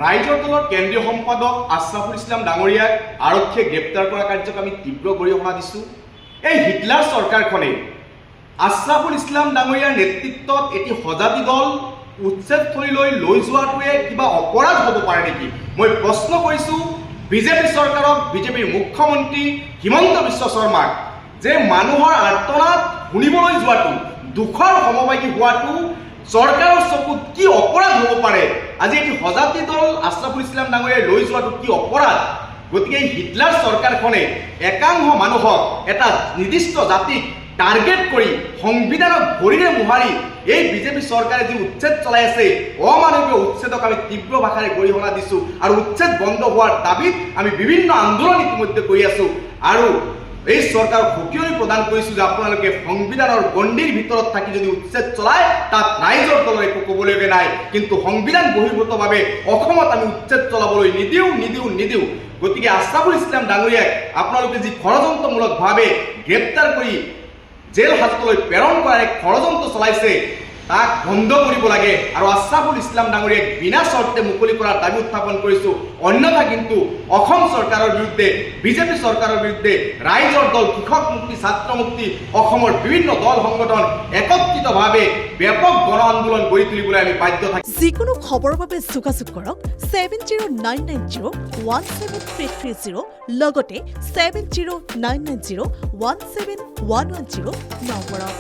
ৰাইজৰ দলৰ কেন্দ্ৰীয় সম্পাদক আছৰাফুল ইছলাম ডাঙৰীয়াক আৰক্ষীয়ে গ্ৰেপ্তাৰ কৰা কাৰ্যক আমি তীব্ৰ গৰিহণা দিছোঁ। এই হিটলাৰ চৰকাৰখনে আছৰাফুল ইছলাম ডাঙৰীয়াৰ নেতৃত্বত এটি সজাতি দল উচ্ছেদস্থলীলৈ লৈ যোৱাটোৱে কিবা অপৰাধ হ'ব পাৰে নেকি? মই প্ৰশ্ন কৰিছোঁ বিজেপি চৰকাৰক, বিজেপিৰ মুখ্যমন্ত্ৰী হিমন্ত বিশ্ব শৰ্মাক, যে মানুহৰ আৰ্তনাদ শুনিবলৈ যোৱাটো, দুখৰ সমভাগী হোৱাটো চৰকাৰৰ চকুত কি অপৰাধ হ'ব পাৰে? আজি এটি সজাতি দল আছৰাফুল ইছলাম ডাঙৰীয়াই লৈ যোৱাটো কি অপৰাধ? গতিকে এই হিটলাৰ চৰকাৰখনে একাংশ মানুহক, এটা নিৰ্দিষ্ট জাতিক টাৰ্গেট কৰি সংবিধানক ভৰিৰে মোহাৰি এই বিজেপি চৰকাৰে যি উচ্ছেদ চলাই আছে, অমানৱীয় উচ্ছেদক আমি তীব্ৰ ভাষাৰে গৰিহণা দিছোঁ আৰু উচ্ছেদ বন্ধ হোৱাৰ দাবীত আমি বিভিন্ন আন্দোলন ইতিমধ্যে কৰি আছোঁ আৰু এই চৰকাৰক সকিয়নি প্ৰদান কৰিছোঁ যে আপোনালোকে সংবিধানৰ গণ্ডিৰ ভিতৰত থাকি যদি উচ্ছেদ চলায় তাত ৰাইজৰ দলৰ একো ক'বলগীয়া নাই, কিন্তু সংবিধান বহিৰ্ভূতভাৱে অসমত আমি উচ্ছেদ চলাবলৈ নিদিওঁ। গতিকে আছৰাফুল ইছলাম ডাঙৰীয়াক আপোনালোকে যি ষড়যন্ত্ৰমূলকভাৱে গ্ৰেপ্তাৰ কৰি জেল হাজতলৈ প্ৰেৰণ কৰাৰ এক ষড়যন্ত্ৰ চলাইছে তাক বন্ধ কৰিব লাগে আৰু আছৰাফুল ইছলাম ডাঙৰীয়াক বিনা চৰ্তে মুকলি কৰাৰ দাবী উত্থাপন কৰিছোঁ। অন্যথা কিন্তু অসম চৰকাৰৰ বিৰুদ্ধে, বিজেপি চৰকাৰৰ বিৰুদ্ধে ৰাইজৰ দল, কৃষক মুক্তি, ছাত্ৰ মুক্তি, অসমৰ বিভিন্ন দল সংগঠন একত্ৰিতভাৱে ব্যাপক গণ আন্দোলন গঢ়ি তুলিবলৈ আমি বাধ্য থাকিম। যিকোনো খবৰৰ বাবে যোগাযোগ কৰক 7099017330 লগতে 7099017110 নম্বৰত।